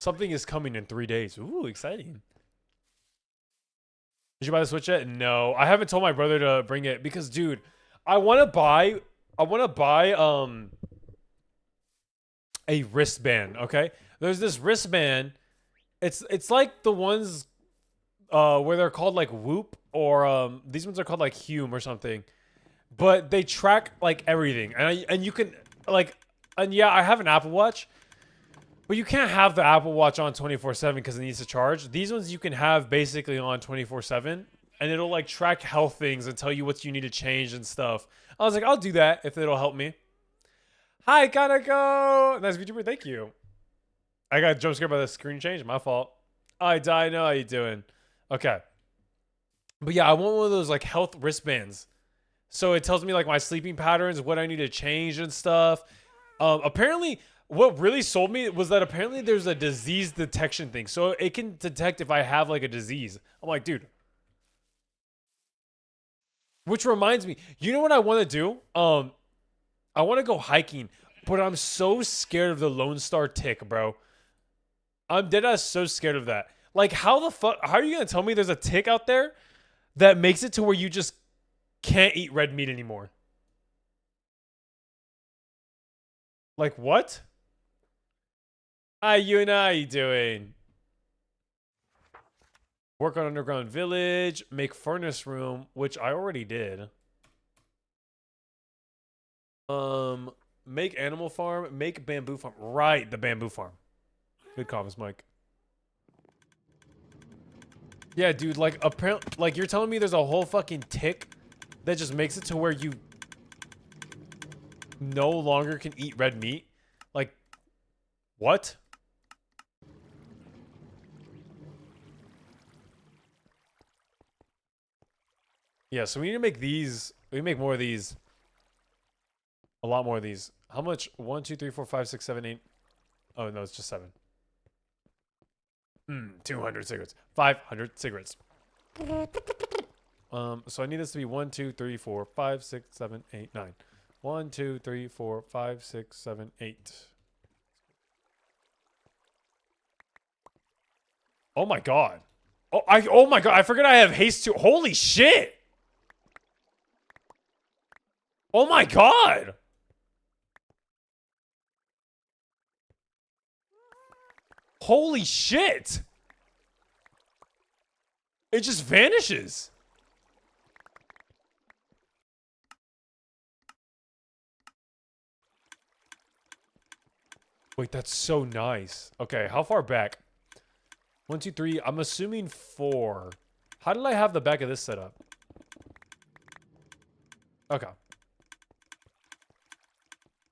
Something is coming in 3 days. Ooh, exciting. Did you buy the Switch yet? No, I haven't told my brother to bring it because, dude, I want to buy. I want to buy a wristband. Okay, there's this wristband. It's like the ones where they're called like Whoop or these ones are called like Hume or something. But they track like everything, and you can like, and yeah, I have an Apple Watch. But you can't have the Apple Watch on 24/7 because it needs to charge. These ones you can have basically on 24/7, and it'll like track health things and tell you what you need to change and stuff. I was like, I'll do that if it'll help me. Hi, Kanako! Nice VTuber, thank you. I got jump scared by the screen change. My fault. I die. Know how you doing? Okay. But yeah, I want one of those like health wristbands. So it tells me like my sleeping patterns, what I need to change and stuff. Apparently, what really sold me was that apparently there's a disease detection thing. So it can detect if I have like a disease. I'm like, dude. Which reminds me, you know what I want to do? I want to go hiking, but I'm so scared of the Lone Star tick, bro. I'm deadass so scared of that. Like, how the fuck? How are you gonna tell me there's a tick out there that makes it to where you just can't eat red meat anymore? Like what? Hi, Yuna, how you doing? Work on underground village, make furnace room, which I already did. Make animal farm, make bamboo farm. Right, the bamboo farm. Good comments, Mike. Yeah, dude, like apparently, like you're telling me there's a whole fucking tick that just makes it to where you no longer can eat red meat? Like, what? Yeah, so we need to make these. We make more of these. A lot more of these. How much? 1, 2, 3, 4, 5, 6, 7, 8. Oh, no, it's just 7. 200 cigarettes. 500 cigarettes. So I need this to be 1, 2, 3, 4, 5, 6, 7, 8, 9. 1, 2, 3, 4, 5, 6, 7, 8. Oh my god. Oh my god, I forgot I have haste too. Holy shit. Oh my god. Holy shit. It just vanishes. Wait, that's so nice. Okay, how far back? 1, 2, 3. I'm assuming 4. How did I have the back of this set up? Okay.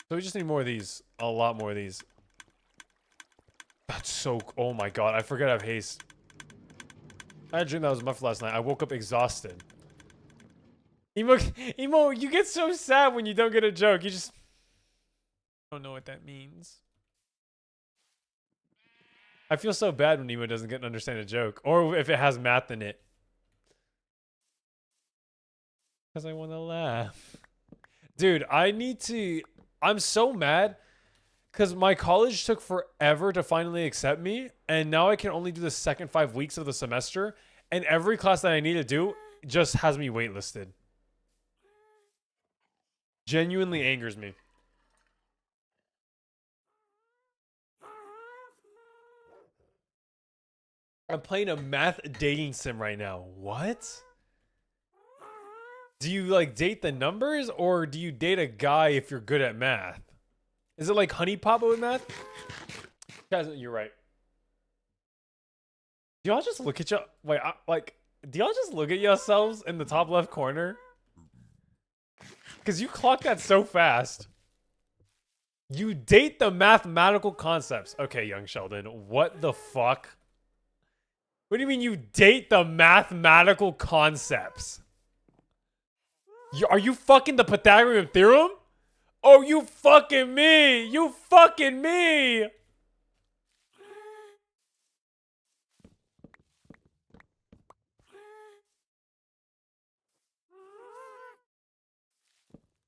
So we just need more of these. A lot more of these. That's so... Oh my god, I forgot I have haste. I had a dream that was muffled last night. I woke up exhausted. Emo, you get so sad when you don't get a joke. You just... don't know what that means. I feel so bad when Emo doesn't get to understand a joke. Or if it has math in it. Because I want to laugh. Dude, I need to... I'm so mad. Because my college took forever to finally accept me. And now I can only do the second 5 weeks of the semester. And every class that I need to do just has me waitlisted. Genuinely angers me. I'm playing a math dating sim right now. What? Do you like date the numbers or do you date a guy if you're good at math? Is it like Honey Pop with math? Guys, you're right. Do y'all just look at y'all? Wait, do y'all just look at yourselves in the top left corner? Because you clocked that so fast. You date the mathematical concepts. Okay, young Sheldon, what the fuck? What do you mean you date the mathematical concepts? Are you fucking the Pythagorean theorem? Oh, you fucking me! You fucking me!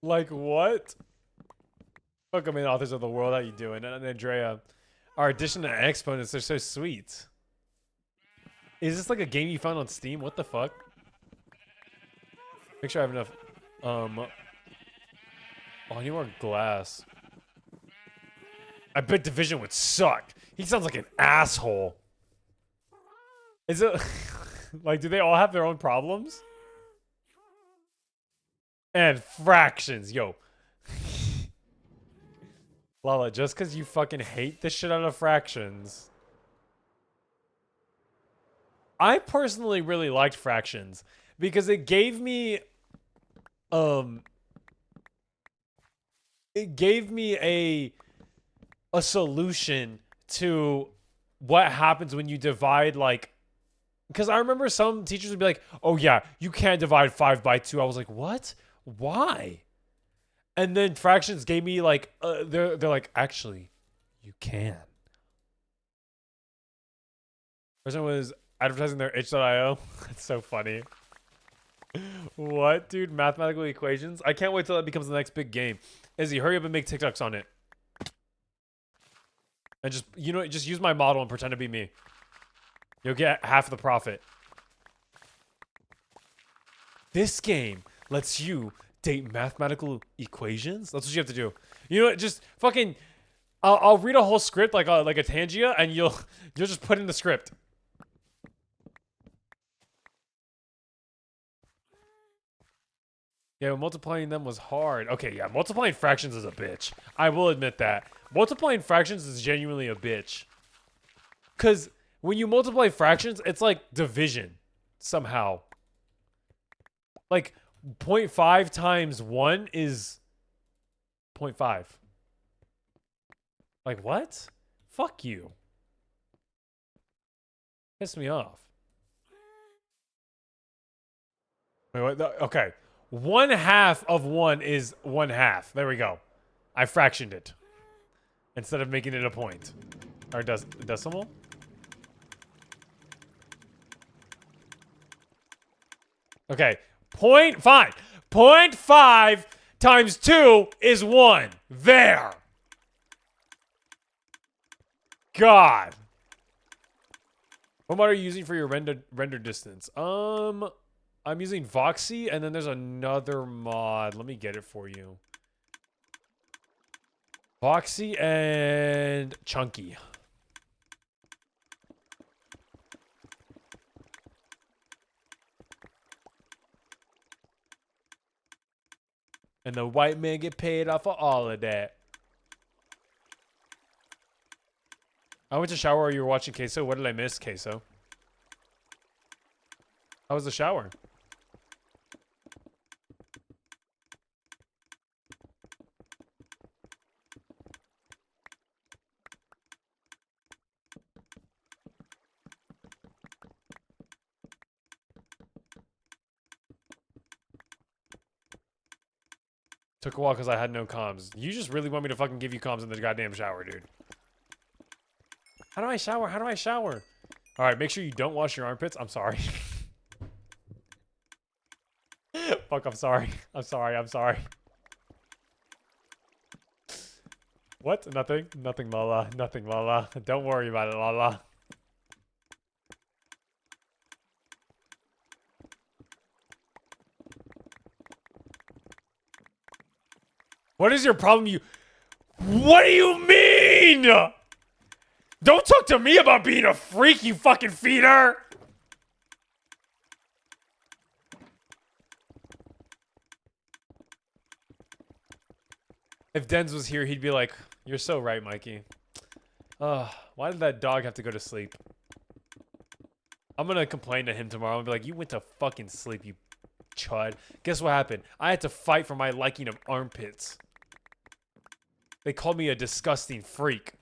Like what? Welcome in, authors of the world. How you doing? And Andrea. Our addition to exponents are so sweet. Is this like a game you found on Steam? What the fuck? Make sure I have enough. Oh, I need more glass. I bet Division would suck. He sounds like an asshole. Is it like, do they all have their own problems? And fractions, yo. Lala, just because you fucking hate the shit out of fractions. I personally really liked fractions because it gave me a solution to what happens when you divide, like, because I remember some teachers would be like, oh yeah, you can't divide 5 by 2. I was like, what? Why? And then fractions gave me like, they're like, actually, you can. Person was advertising their itch.io. That's so funny. What, dude? Mathematical equations? I can't wait till that becomes the next big game. Izzy, hurry up and make TikToks on it. And just, you know, just use my model and pretend to be me. You'll get half the profit. This game lets you date mathematical equations? That's what you have to do. You know what? Just fucking... I'll read a whole script like a Tangia, and you'll just put in the script. Yeah, multiplying them was hard. Okay, yeah, multiplying fractions is a bitch. I will admit that. Multiplying fractions is genuinely a bitch. Because when you multiply fractions, it's like division. Somehow. Like, 0.5 times 1 is 0.5. Like, what? Fuck you. Piss me off. Wait, what? Okay. 1/2 of 1 is 1/2. There we go. I fractioned it. Instead of making it a point. Or decimal? Okay. 0.5. 0.5 times 2 is 1. There. God. What mod are you using for your render distance? I'm using Voxy, and then there's another mod. Let me get it for you. Voxy and Chunky. And the white man get paid off of all of that. I went to shower while you were watching Queso. What did I miss, Queso? How was the shower? Took a while because I had no comms. You just really want me to fucking give you comms in the goddamn shower, dude. How do I shower? How do I shower? Alright, make sure you don't wash your armpits. I'm sorry. Fuck, I'm sorry. I'm sorry, I'm sorry. What? Nothing? Nothing, Lala. Nothing, Lala. Don't worry about it, Lala. What is your problem, What do you mean? Don't talk to me about being a freak, you fucking feeder! If Denz was here, he'd be like, you're so right, Mikey. Why did that dog have to go to sleep? I'm gonna complain to him tomorrow and be like, you went to fucking sleep, you chud. Guess what happened? I had to fight for my liking of armpits. They called me a disgusting freak.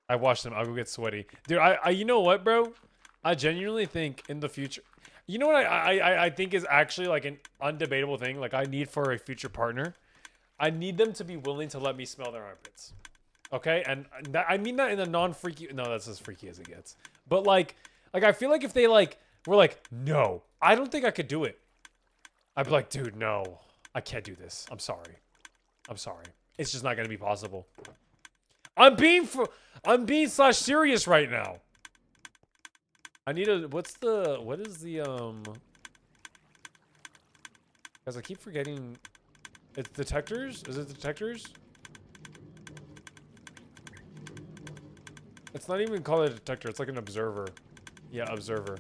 I watched them. I'll go get sweaty. Dude, you know what, bro? I genuinely think in the future... You know what I think is actually like an undebatable thing? Like I need for a future partner? I need them to be willing to let me smell their armpits. Okay? And that, I mean that in a non-freaky... No, that's as freaky as it gets. But like I feel like if they like... Were like, no, I don't think I could do it. I'd be like, dude, no. I can't do this. I'm sorry. I'm sorry. It's just not gonna be possible. I'm being slash serious right now. I need a, what is the, guys, I keep forgetting. It's detectors? Is it detectors? It's not even called a detector. It's like an observer. Yeah, observer.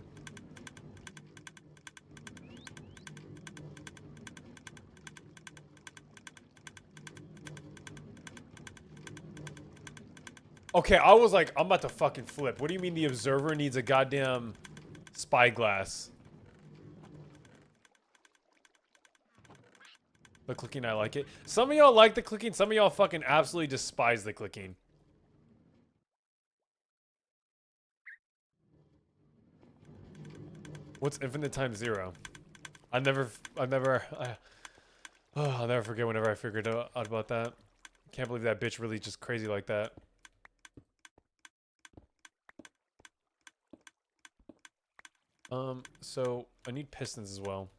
Okay, I was like, I'm about to fucking flip. What do you mean the observer needs a goddamn spyglass? The clicking, I like it. Some of y'all like the clicking. Some of y'all fucking absolutely despise the clicking. What's infinite times 0? I'll never I'll never forget whenever I figured out about that. Can't believe that bitch really just crazy like that. So I need pistons as well.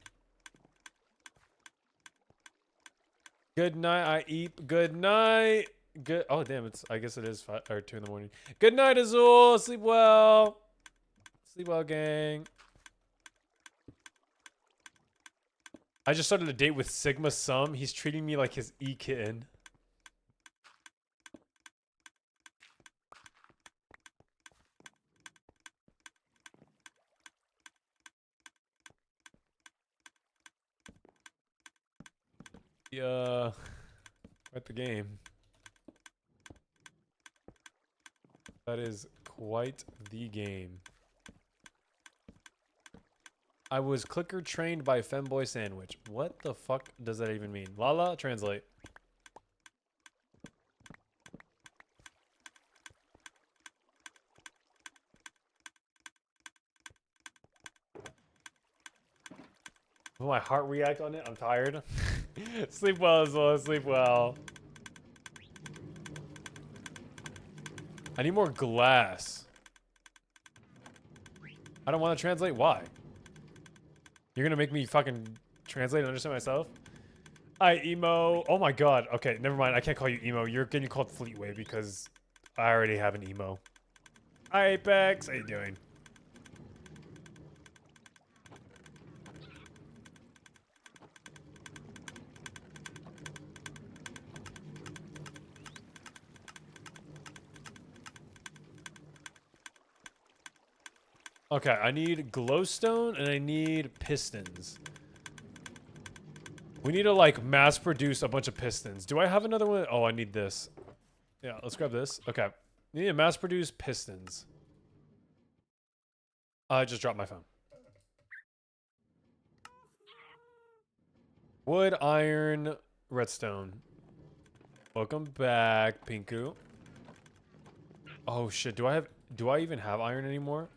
Good night, I eat. Good night. Good. Oh damn, I guess it is 5 or 2 in the morning. Good night, Azul. Sleep well. Sleep well, gang. I just started a date with Sigma Sum. He's treating me like his e-kitten. Yeah. Quite the game. That is quite the game. I was clicker trained by Femboy Sandwich. What the fuck does that even mean? Lala, translate. Will my heart react on it? I'm tired. Sleep well as well. Sleep well. I need more glass. I don't want to translate. Why? You're gonna make me fucking translate and understand myself? Emo. Oh my god. Okay, never mind. I can't call you emo. You're getting called Fleetway because I already have an emo. Hi, Apex. How you doing? Okay, I need glowstone and I need pistons. We need to like mass produce a bunch of pistons. Do I have another one? Oh, I need this. Yeah, let's grab this. Okay. We need to mass produce pistons. I just dropped my phone. Wood, iron, redstone. Welcome back, Pinku. Oh shit, do I even have iron anymore?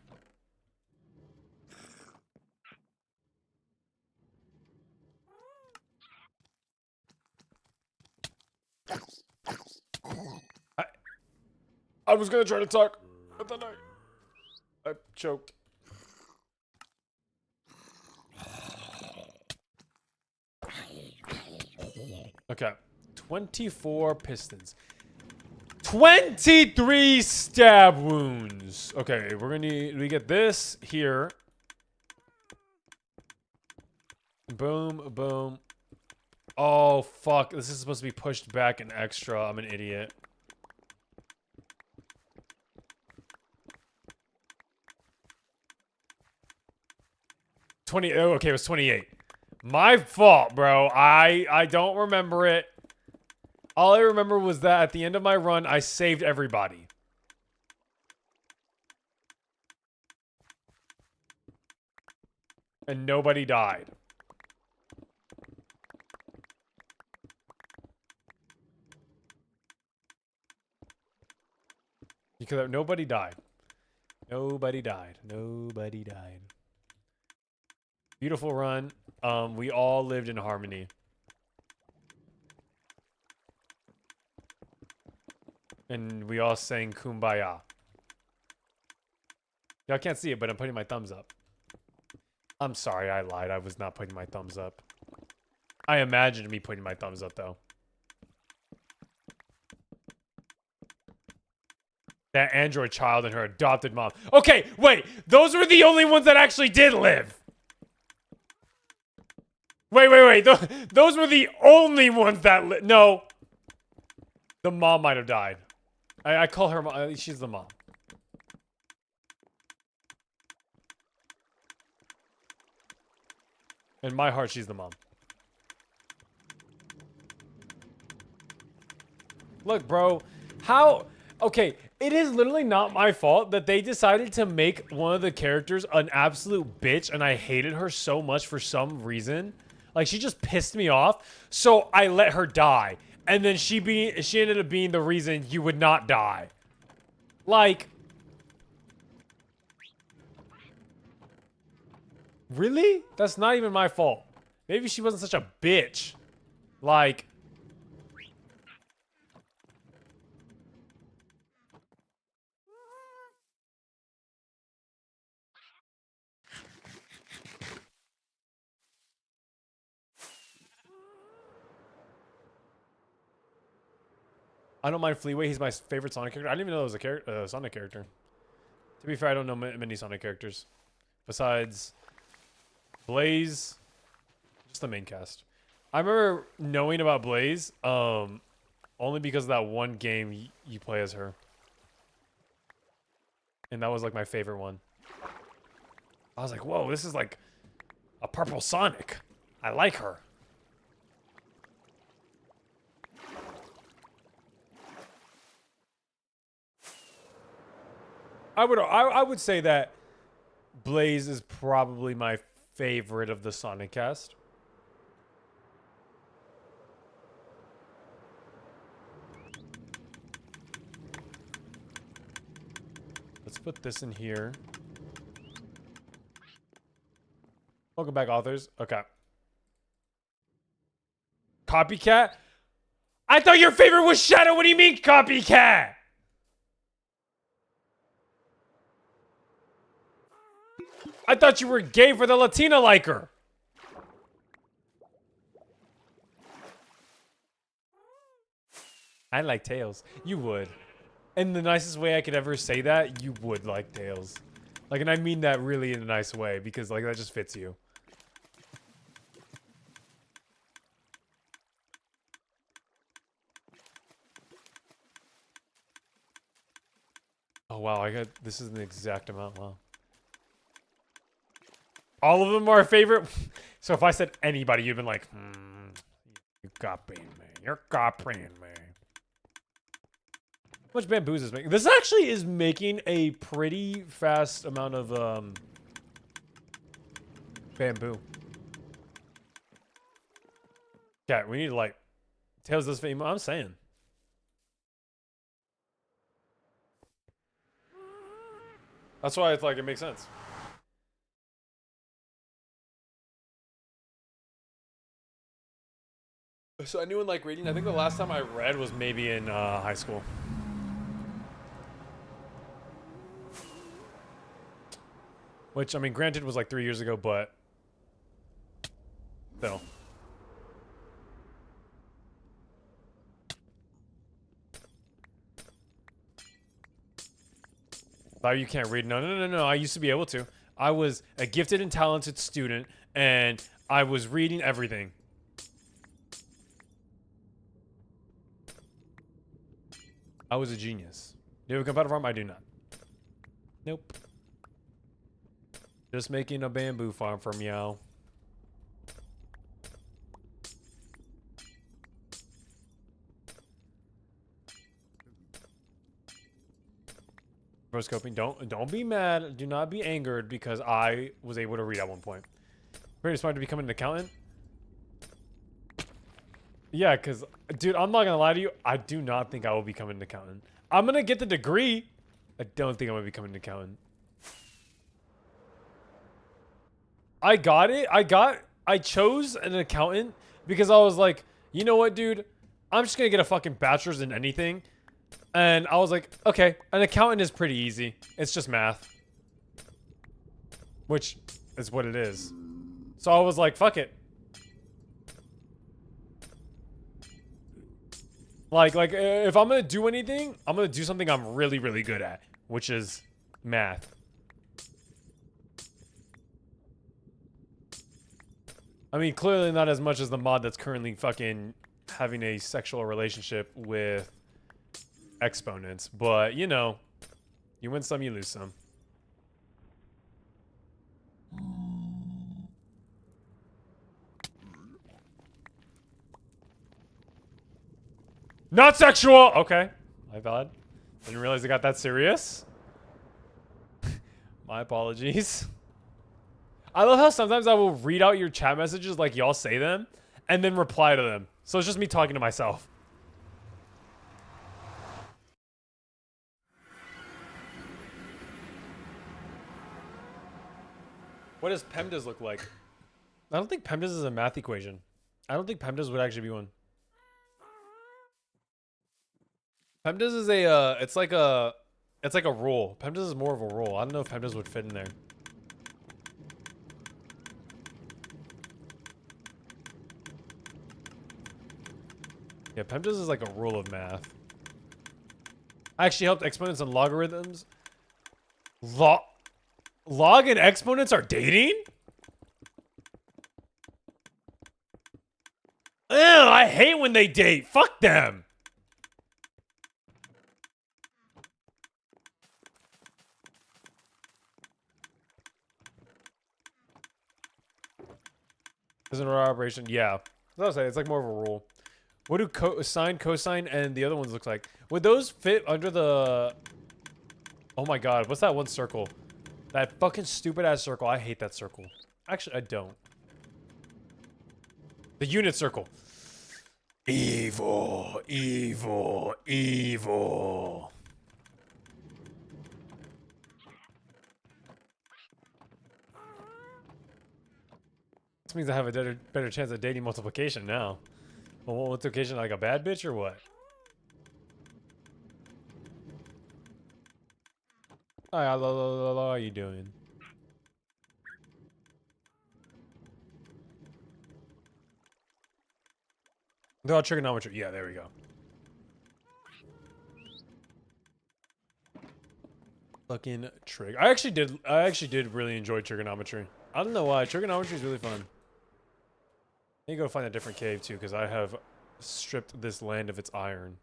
I was gonna try to talk, but then I choked. Okay. 24 pistons. 23 stab wounds. Okay, we're gonna need, we get this here. Boom, boom. Oh, fuck. This is supposed to be pushed back an extra. I'm an idiot. Oh, okay, it was 28. My fault, bro. I don't remember it. All I remember was that at the end of my run, I saved everybody. And nobody died. Because nobody died. Nobody died. Nobody died. Beautiful run. We all lived in harmony. And we all sang Kumbaya. Y'all can't see it, but I'm putting my thumbs up. I'm sorry, I lied. I was not putting my thumbs up. I imagined me putting my thumbs up, though. That android child and her adopted mom. Okay, wait. Those were the only ones that actually did live. Wait. Those were the only ones that no. The mom might have died. I call her mom. She's the mom. In my heart, she's the mom. Look, bro. How... Okay, it is literally not my fault that they decided to make one of the characters an absolute bitch, and I hated her so much for some reason. Like, she just pissed me off, so I let her die. And then she ended up being the reason you would not die. Like... Really? That's not even my fault. Maybe she wasn't such a bitch. Like... I don't mind Fleaway. He's my favorite Sonic character. I didn't even know there was a Sonic character. To be fair, I don't know many Sonic characters. Besides Blaze, just the main cast. I remember knowing about Blaze only because of that one game you play as her. And that was like my favorite one. I was like, whoa, this is like a purple Sonic. I like her. I would say that Blaze is probably my favorite of the Sonic cast. Let's put this in here. Welcome back, authors. Okay. Copycat? I thought your favorite was Shadow. What do you mean, copycat? I thought you were gay for the Latina liker. I like Tails. You would. In the nicest way I could ever say that, you would like Tails. Like, and I mean that really in a nice way, because, like, that just fits you. Oh, wow, this is an exact amount, wow. All of them are a favorite. So if I said anybody, you'd been like, you copying me. You're copying me. How much bamboo is this making? This actually is making a pretty fast amount of bamboo. Yeah, we need to like Tails this thing. I'm saying. That's why it's like it makes sense. So anyone like reading? I think the last time I read was maybe in high school. Which, I mean, granted was like 3 years ago, but still. Oh, you can't read. No. I used to be able to. I was a gifted and talented student, and I was reading everything. I was a genius. Do you have a competitive farm? I do not. Nope. Just making a bamboo farm for meow. Scoping. Don't be mad. Do not be angered because I was able to read at one point. Very smart to become an accountant. Yeah, because, dude, I'm not going to lie to you. I do not think I will become an accountant. I'm going to get the degree. I don't think I'm going to become an accountant. I got it. I chose an accountant because I was like, you know what, dude? I'm just going to get a fucking bachelor's in anything. And I was like, okay, an accountant is pretty easy. It's just math. Which is what it is. So I was like, fuck it. Like if I'm gonna do anything, I'm gonna do something I'm really, really good at, which is math. I mean, clearly not as much as the mod that's currently fucking having a sexual relationship with exponents, but you know, you win some, you lose some. Not sexual! Okay. My bad. Didn't realize it got that serious. My apologies. I love how sometimes I will read out your chat messages like y'all say them, and then reply to them. So it's just me talking to myself. What does PEMDAS look like? I don't think PEMDAS is a math equation. I don't think PEMDAS would actually be one. PEMDAS is a, it's like a rule. PEMDAS is more of a rule. I don't know if PEMDAS would fit in there. Yeah, PEMDAS is like a rule of math. I actually helped exponents and logarithms. Log and exponents are dating? Ew, I hate when they date. Fuck them. Isn't an operation? Yeah. That's what I was saying. It's like more of a rule. What do sine, cosine, and the other ones look like? Would those fit under the... Oh my god, what's that one circle? That fucking stupid ass circle. I hate that circle. Actually, I don't. The unit circle. Evil, evil, evil. This means I have a better chance of dating multiplication now. Well, multiplication like a bad bitch or what? Hi, how are you doing? No, trigonometry. Yeah, there we go. Fucking trig. I actually did really enjoy trigonometry. I don't know why. Trigonometry is really fun. I need to go find a different cave too, because I have stripped this land of its iron.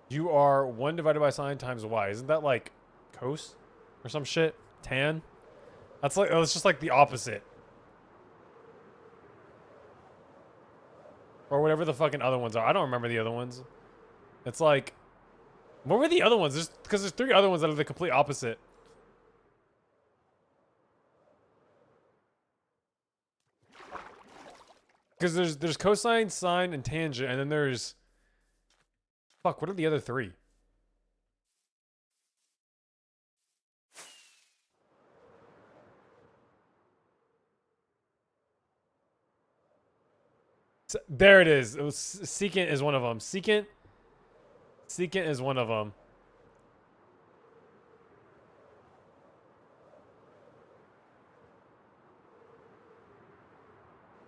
You are 1 divided by sine times y. Isn't that like cos or some shit? Tan? That's like, oh, it's just like the opposite. Or whatever the fucking other ones are. I don't remember the other ones. It's like, what were the other ones? Because there's 3 other ones that are the complete opposite. Because there's cosine, sine, and tangent, and then there's... Fuck, what are the other 3? There it is. It was, secant is one of them. Secant is one of them.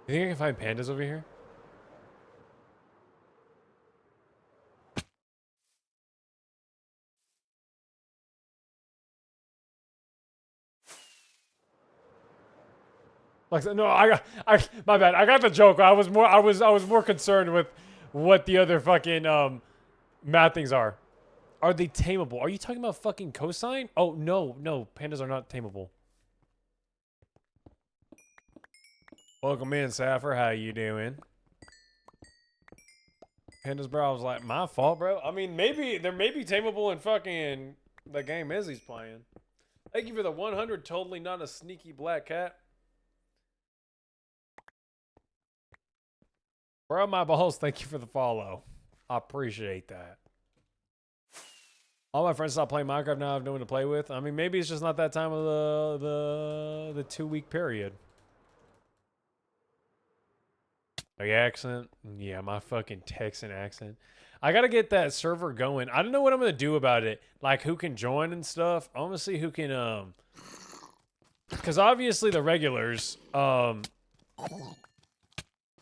You think I can find pandas over here? Like, no, my bad. I got the joke. I was more concerned with what the other fucking math things are. Are they tameable? Are you talking about fucking cosine? Oh no, pandas are not tameable. Welcome in, Sapphire. How you doing? Pandas, bro. I was like, my fault, bro. I mean, maybe there may be tameable in fucking the game Izzy's playing. Thank you for the 100. Totally not a sneaky black cat. Bro, my balls, thank you for the follow. I appreciate that. All my friends stopped playing Minecraft now. I have no one to play with. I mean, maybe it's just not that time of the 2 week period. The accent? Yeah, my fucking Texan accent. I gotta get that server going. I don't know what I'm gonna do about it. Like who can join and stuff. I wanna see who can because obviously the regulars,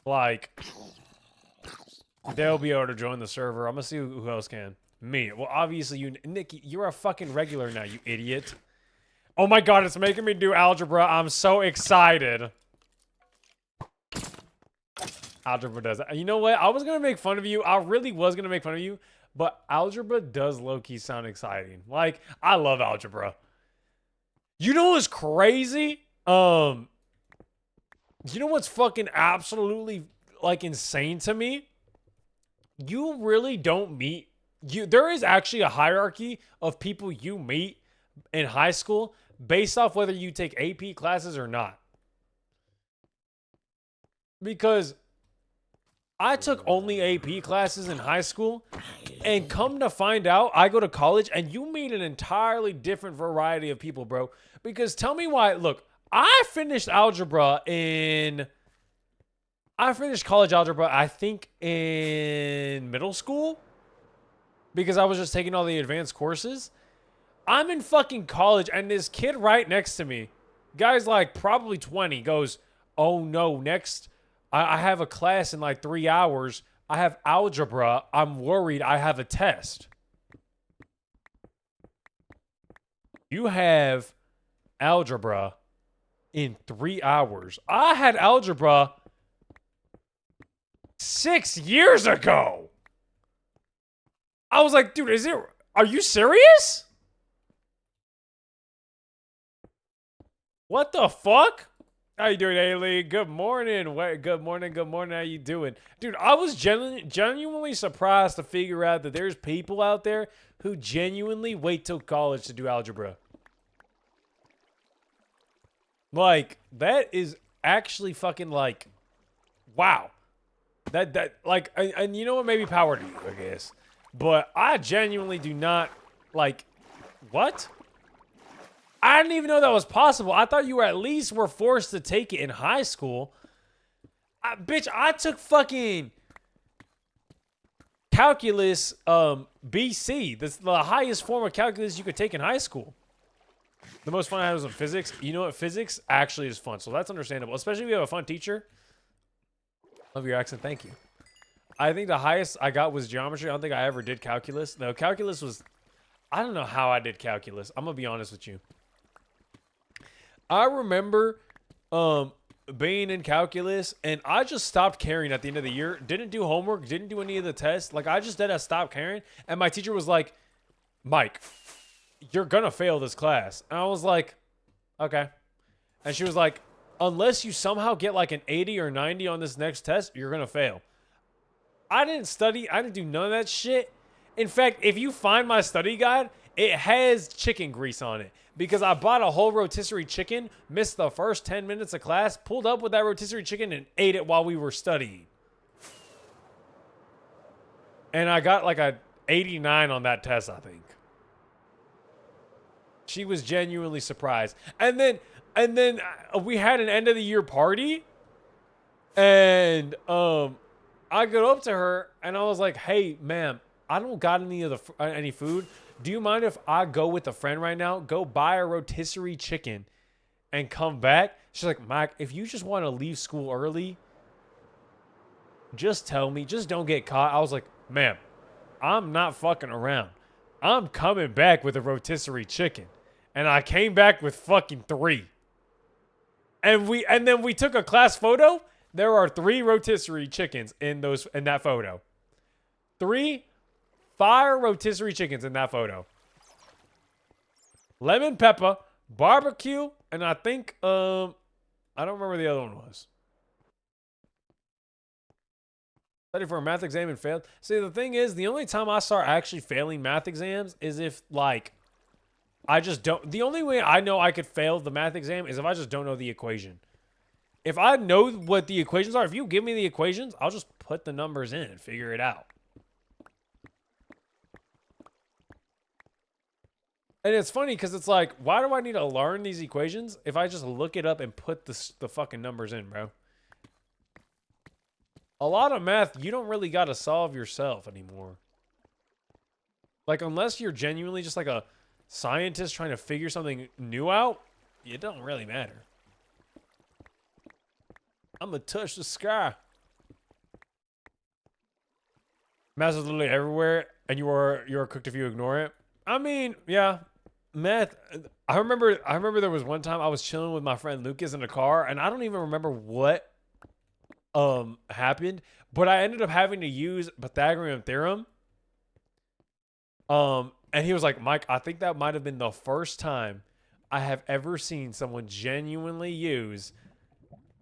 like they'll be able to join the server. I'm gonna see who else can. Me. Well, obviously you, Nikki, you're a fucking regular now, you idiot. Oh my god, it's making me do algebra. I'm so excited. Algebra does it. You know what? I was gonna make fun of you. I really was gonna make fun of you, but algebra does low-key sound exciting. Like, I love algebra. You know what's crazy? You know what's fucking absolutely like insane to me? You really don't meet there is actually a hierarchy of people you meet in high school based off whether you take AP classes or not. Because I took only AP classes in high school, and come to find out, I go to college, and you meet an entirely different variety of people, bro. Because tell me why, look, I finished college algebra, I think, in middle school, because I was just taking all the advanced courses. I'm in fucking college, and this kid right next to me, guy's like probably 20, goes, oh no, I have a class in like 3 hours. I have algebra. I'm worried I have a test. You have algebra in 3 hours. I had algebra 6 years ago. I was like, dude, are you serious? What the fuck? How you doing, A-Lee? Good morning. Good morning. How you doing? Dude, I was genuinely surprised to figure out that there's people out there who genuinely wait till college to do algebra. Like, that is actually fucking like, wow. And you know what? Maybe power to you, I guess. But I genuinely do not, like, what? I didn't even know that was possible. I thought you at least were forced to take it in high school. Bitch, I took fucking calculus BC. That's the highest form of calculus you could take in high school. The most fun I had was in physics. You know what? Physics actually is fun, so that's understandable. Especially if you have a fun teacher. Love your accent. Thank you. I think the highest I got was geometry. I don't think I ever did calculus. No, calculus was... I don't know how I did calculus. I'm going to be honest with you. I remember being in calculus, and I just stopped caring at the end of the year. Didn't do homework, didn't do any of the tests. Like, I just stopped caring. And my teacher was like, Mike, you're going to fail this class. And I was like, okay. And she was like, unless you somehow get like an 80 or 90 on this next test, you're going to fail. I didn't study. I didn't do none of that shit. In fact, if you find my study guide, it has chicken grease on it. Because I bought a whole rotisserie chicken, missed the first 10 minutes of class, pulled up with that rotisserie chicken, and ate it while we were studying. And I got like a 89 on that test, I think. She was genuinely surprised. And then we had an end of the year party. And I go up to her and I was like, hey, ma'am, I don't got any food. Do you mind if I go with a friend right now? Go buy a rotisserie chicken and come back? She's like, Mike, if you just want to leave school early, just tell me. Just don't get caught. I was like, ma'am, I'm not fucking around. I'm coming back with a rotisserie chicken. And I came back with fucking 3. And then we took a class photo. There are 3 rotisserie chickens in that photo. 3 fire rotisserie chickens in that photo. Lemon pepper, barbecue, and I think I don't remember the other one was. Studied for a math exam and failed. See, the thing is, the only time I start actually failing math exams is if like I just don't. The only way I know I could fail the math exam is if I just don't know the equation. If I know what the equations are, if you give me the equations, I'll just put the numbers in and figure it out. And it's funny because it's like, why do I need to learn these equations if I just look it up and put the fucking numbers in, bro? A lot of math you don't really got to solve yourself anymore. Like, unless you're genuinely just like a scientist trying to figure something new out, it don't really matter. I'm gonna touch the sky. Math is literally everywhere, and you're cooked if you ignore it. I mean, yeah, math. I remember there was one time I was chilling with my friend Lucas in a car, and I don't even remember what happened, but I ended up having to use Pythagorean theorem. And he was like, Mike, I think that might have been the first time I have ever seen someone genuinely use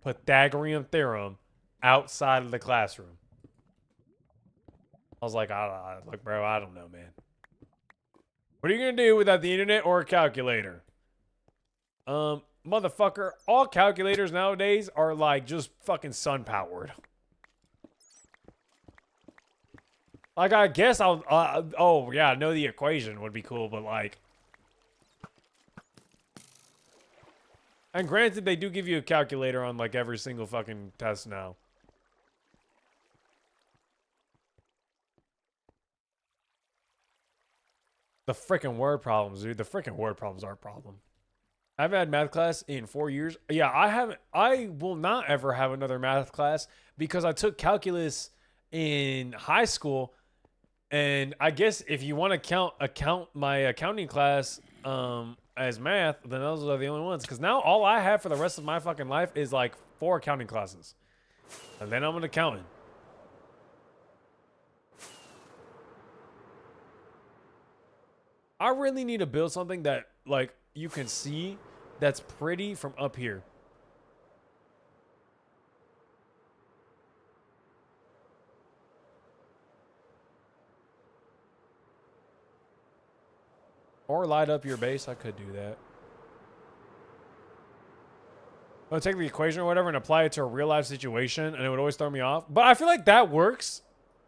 Pythagorean theorem outside of the classroom. I was like, bro, I don't know, man. What are you gonna do without the internet or a calculator? Motherfucker, all calculators nowadays are like just fucking sun powered. Like, I guess I'll, oh yeah, know the equation would be cool, but like, and granted, they do give you a calculator on like every single fucking test now. The freaking word problems, dude. The freaking word problems are a problem. I haven't had math class in 4 years. Yeah, I haven't. I will not ever have another math class because I took calculus in high school, and I guess if you want to count my accounting class as math, then those are the only ones. Because now all I have for the rest of my fucking life is like 4 accounting classes, and then I'm an accountant. I really need to build something that like you can see that's pretty from up here. Or light up your base. I could do that. I'll take the equation or whatever and apply it to a real life situation, and it would always throw me off. But I feel like that works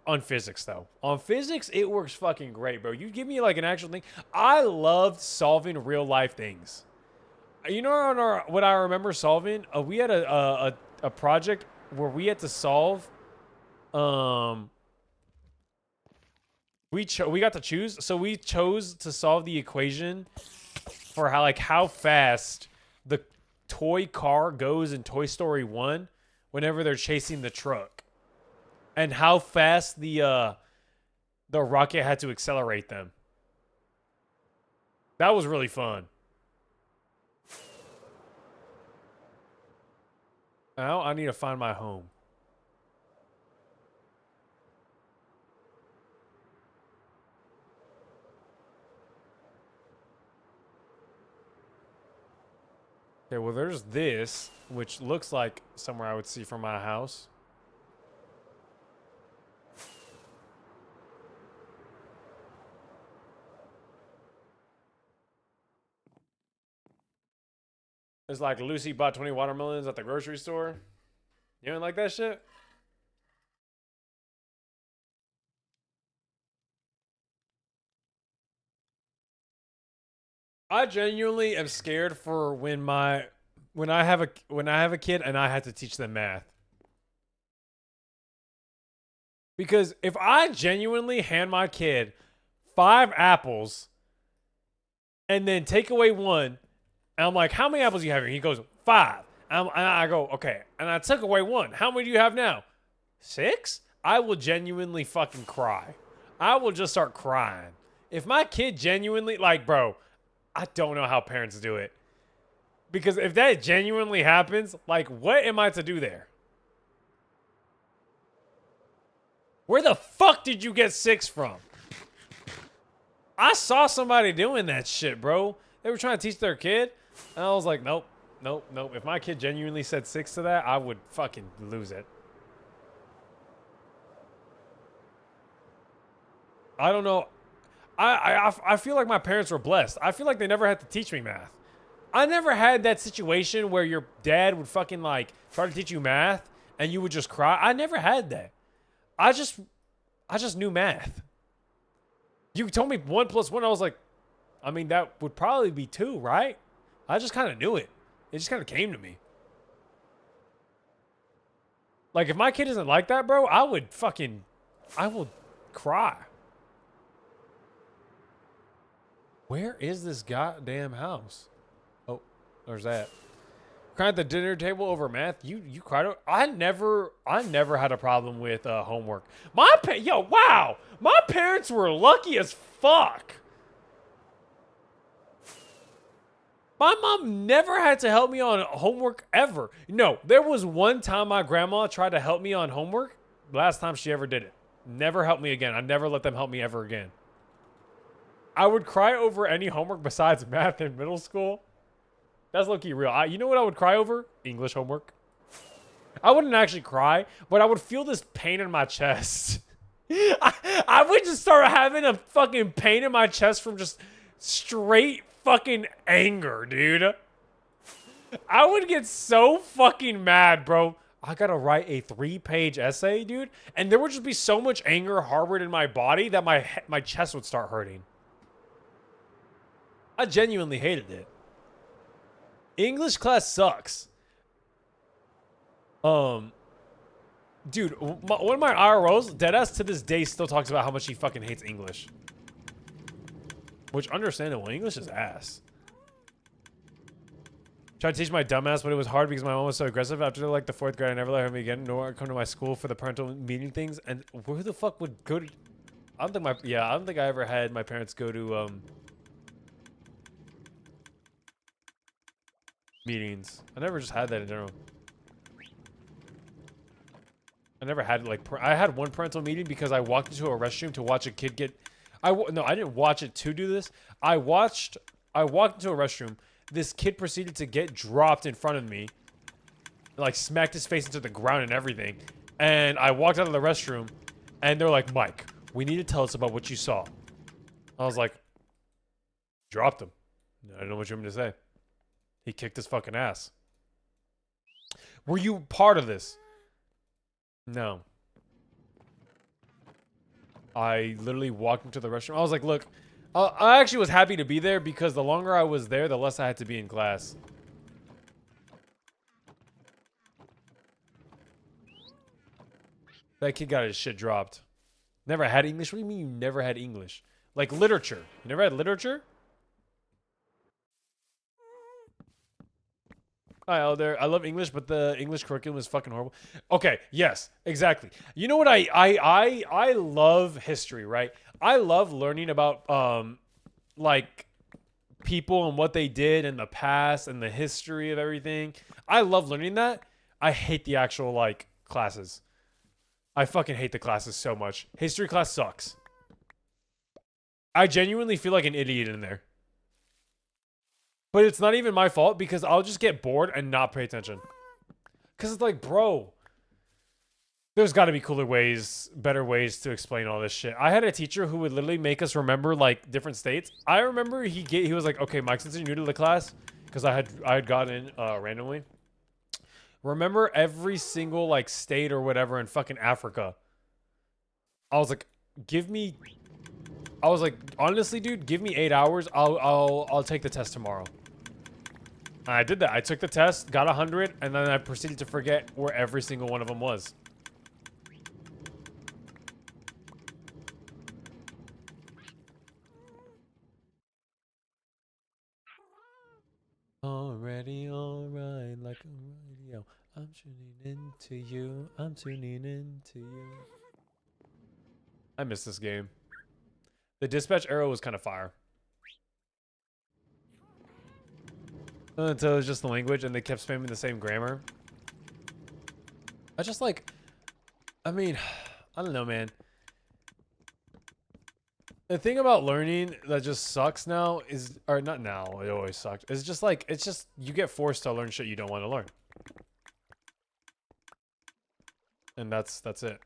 on physics, though. On physics, it works fucking great, bro. You give me like an actual thing. I loved solving real life things. You know what I remember solving? We had a project where we had to solve. We got to choose, so we chose to solve the equation for how fast the toy car goes in Toy Story 1 whenever they're chasing the truck, and how fast the rocket had to accelerate them. That was really fun. Now I need to find my home. Okay, well, there's this, which looks like somewhere I would see from my house. It's like Lucy bought 20 watermelons at the grocery store. You don't like that shit? I genuinely am scared for when I have a kid and I have to teach them math. Because if I genuinely hand my kid 5 apples and then take away one, and I'm like, how many apples do you have here? He goes, 5. And I go, okay. And I took away one. How many do you have now? 6? I will genuinely fucking cry. I will just start crying. If my kid genuinely, like, bro, I don't know how parents do it. Because if that genuinely happens, like, what am I to do there? Where the fuck did you get 6 from? I saw somebody doing that shit, bro. They were trying to teach their kid, and I was like, nope, nope, nope. If my kid genuinely said 6 to that, I would fucking lose it. I don't know. I feel like my parents were blessed. I feel like they never had to teach me math. I never had that situation where your dad would fucking like try to teach you math and you would just cry. I never had that. I just knew math. You told me 1 + 1. I was like, I mean, that would probably be 2, right? I just kind of knew it. It just kind of came to me. Like, if my kid isn't like that, bro, I would cry. Where is this goddamn house? Oh, there's that. Cried at the dinner table over math. You cried. I never had a problem with homework. Wow. My parents were lucky as fuck. My mom never had to help me on homework ever. No, there was one time my grandma tried to help me on homework. Last time she ever did it. Never helped me again. I never let them help me ever again. I would cry over any homework besides math in middle school. That's low-key real. You know what I would cry over? English homework. I wouldn't actually cry, but I would feel this pain in my chest. I would just start having a fucking pain in my chest from just straight fucking anger, dude. I would get so fucking mad, bro. I gotta write a 3-page essay, dude. And there would just be so much anger harbored in my body that my chest would start hurting. I genuinely hated it. English class sucks. Dude, one of my IROs, deadass to this day, still talks about how much he fucking hates English. Which, understandable. English is ass. Tried to teach my dumbass, but it was hard because my mom was so aggressive. After like the 4th grade, I never let her me again, nor come to my school for the parental meeting things. And who the fuck would go to... I don't think I ever had my parents go to, meetings. I never just had that in general. I never had like I had one parental meeting because I walked into a restroom to watch a kid get no, I didn't watch it to do this. I walked into a restroom. This kid proceeded to get dropped in front of me. Like smacked his face into the ground and everything. And I walked out of the restroom and they're like, "Mike, we need to tell us about what you saw." I was like, "Dropped him." I don't know what you want me to say. He kicked his fucking ass. Were you part of this? No. I literally walked into the restroom. I was like, look, I actually was happy to be there because the longer I was there, the less I had to be in class. That kid got his shit dropped. Never had English? What do you mean you never had English? Like literature. You never had literature? Hi, Elder. I love English, but the English curriculum is fucking horrible. Okay, yes, exactly. You know what I love history, right? I love learning about like people and what they did in the past and the history of everything. I love learning that. I hate the actual like classes. I fucking hate the classes so much. History class sucks. I genuinely feel like an idiot in there. But it's not even my fault because I'll just get bored and not pay attention. Because it's like, bro, there's got to be cooler ways, better ways to explain all this shit. I had a teacher who would literally make us remember like different states. I remember he was like, okay, Mike, since you're new to the class, because I had gotten in randomly. Remember every single like state or whatever in fucking Africa. I was like, honestly, dude, give me 8 hours. I'll take the test tomorrow. And I did that. I took the test, got 100, and then I proceeded to forget where every single one of them was. Already alright, like a radio. I'm tuning into you. I'm tuning into you. I miss this game. The dispatch arrow was kind of fire. Until it was just the language and they kept spamming the same grammar. I just like... I mean, I don't know, man. The thing about learning that just sucks now is... Or not now, it always sucked. It's just like... It's just... You get forced to learn shit you don't want to learn. And that's it.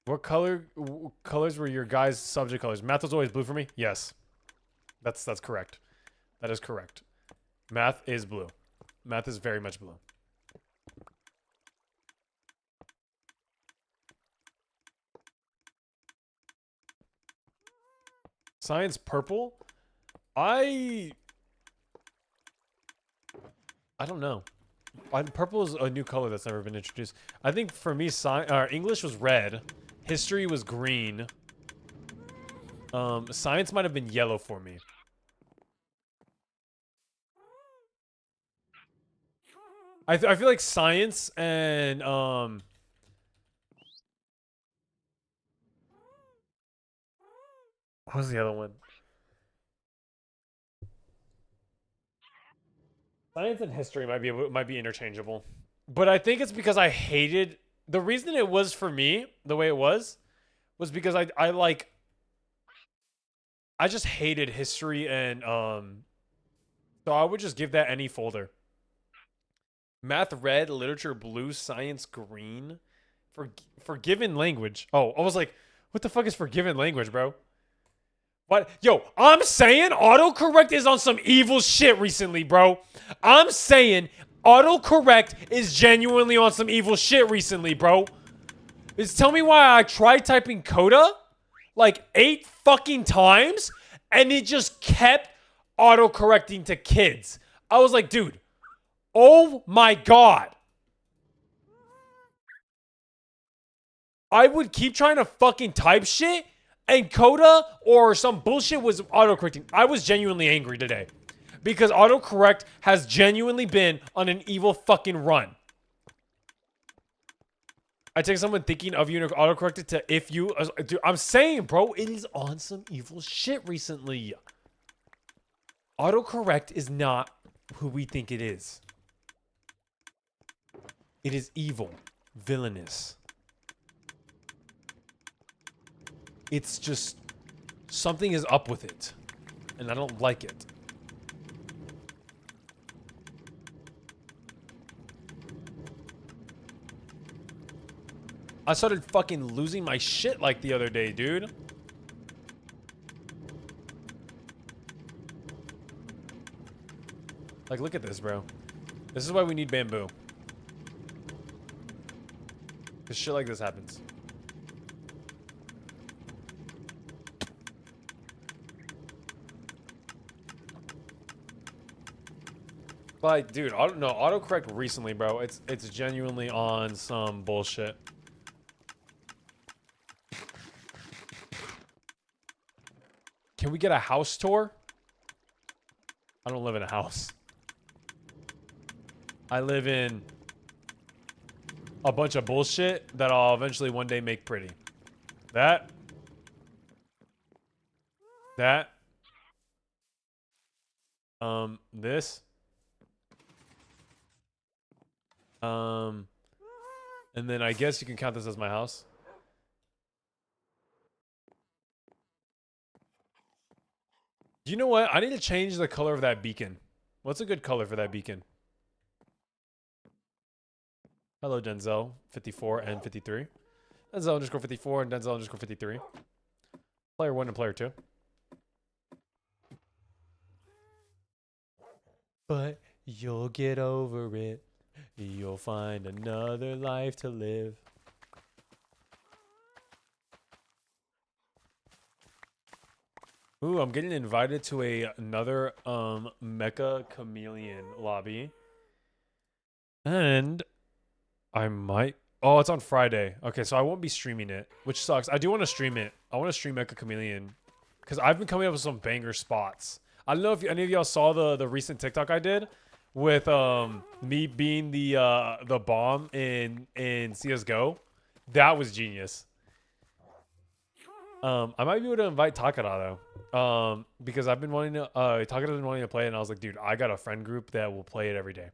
What colors were your guys' subject colors? Math was always blue for me? Yes. That's correct. That is correct. Math is blue. Math is very much blue. Science purple. I don't know. Purple is a new color that's never been introduced. I think for me, English was red. History was green. Science might have been yellow for me. I feel like science and what was the other one? Science and history might be interchangeable, but I think it's because I hated the reason it was for me the way it was because I just hated history and so I would just give that any folder. Math red, literature blue, science green, forgiven language. Oh, I was like, what the fuck is forgiven language, bro? What? Yo, I'm saying autocorrect is on some evil shit recently, bro. I'm saying autocorrect is genuinely on some evil shit recently, bro. Tell me why I tried typing coda like 8 fucking times and it just kept autocorrecting to kids. I was like, dude, oh my god. I would keep trying to fucking type shit and coda or some bullshit was autocorrecting. I was genuinely angry today because autocorrect has genuinely been on an evil fucking run. I take someone thinking of you and autocorrect it to if you. Dude, I'm saying, bro, it is on some evil shit recently. Autocorrect is not who we think it is. It is evil, villainous. It's just something is up with it, and I don't like it. I started fucking losing my shit like the other day, dude. Like, look at this, bro. This is why we need bamboo. Because shit like this happens. Like, dude, autocorrect recently, bro. It's genuinely on some bullshit. Can we get a house tour? I don't live in a house. I live in a bunch of bullshit that I'll eventually one day make pretty. That. This. And then I guess you can count this as my house. You know what? I need to change the color of that beacon. What's a good color for that beacon? Hello, Denzel 54 and 53. Denzel underscore 54 and Denzel underscore 53. Player 1 and player 2. But you'll get over it. You'll find another life to live. Ooh, I'm getting invited to another Mecha Chameleon lobby. And I might... Oh, it's on Friday. Okay, so I won't be streaming it, which sucks. I do want to stream it. I want to stream Mecha Chameleon because I've been coming up with some banger spots. I don't know if any of y'all saw the recent TikTok I did with me being the bomb in CS:GO. That was genius. I might be able to invite Takada though, because I've been wanting to. Takada's been wanting to play it, and I was like, dude, I got a friend group that will play it every day.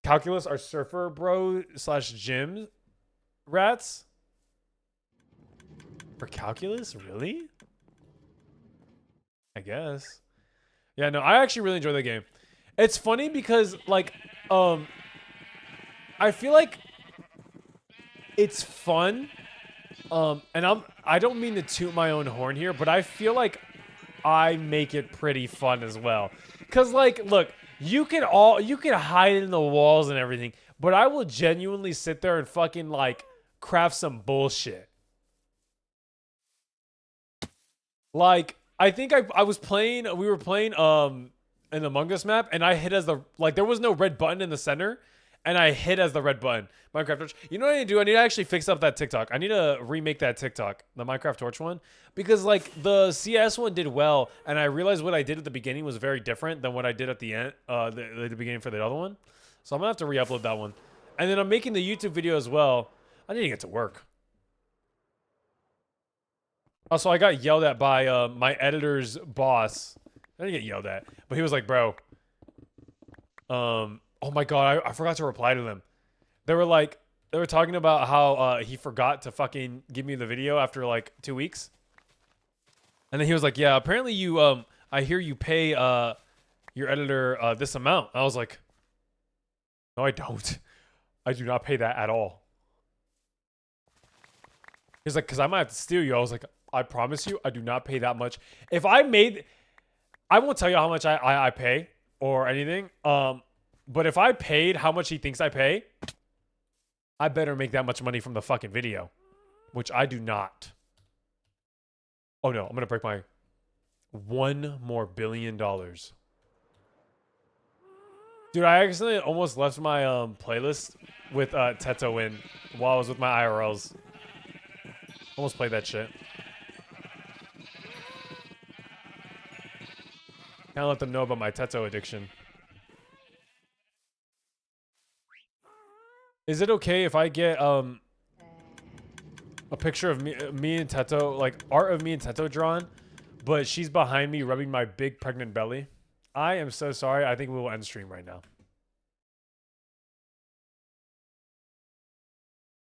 Calculus are surfer bro / gym rats for calculus, really? I guess. Yeah, no, I actually really enjoy the game. It's funny because like, I feel like it's fun. And I don't mean to toot my own horn here, but I feel like I make it pretty fun as well. Cause like, look, you can hide in the walls and everything, but I will genuinely sit there and fucking like craft some bullshit. Like, I think I was playing, we were playing in the Among Us map, and I hit as the, like, there was no red button in the center, and I hit as the red button. Minecraft Torch. You know what I need to do? I need to actually fix up that TikTok. I need to remake that TikTok, the Minecraft Torch one, because like the CS one did well, and I realized what I did at the beginning was very different than what I did at the end, the beginning for the other one. So I'm gonna have to re-upload that one, and then I'm making the YouTube video as well. I need to get to work. Also, I got yelled at by my editor's boss. I didn't get yelled at, but he was like, "Bro, oh my god, I forgot to reply to them. They were like, they were talking about how he forgot to fucking give me the video after like 2 weeks, and then he was like, "Yeah, apparently you I hear you pay your editor this amount." I was like, "No, I don't. I do not pay that at all." He's like, "Cause I might have to steal you." I was like, "I promise you, I do not pay that much. If I made, I won't tell you how much I pay or anything. But if I paid how much he thinks I pay, I better make that much money from the fucking video, which I do not. Oh no, I'm gonna break my $1 more billion. Dude, I accidentally almost left my playlist with Teto in while I was with my IRLs. Almost played that shit. Can't let them know about my Teto addiction. Is it okay if I get a picture of me and Teto, like art of me and Teto drawn, but she's behind me rubbing my big pregnant belly? I am so sorry. I think we will end stream right now.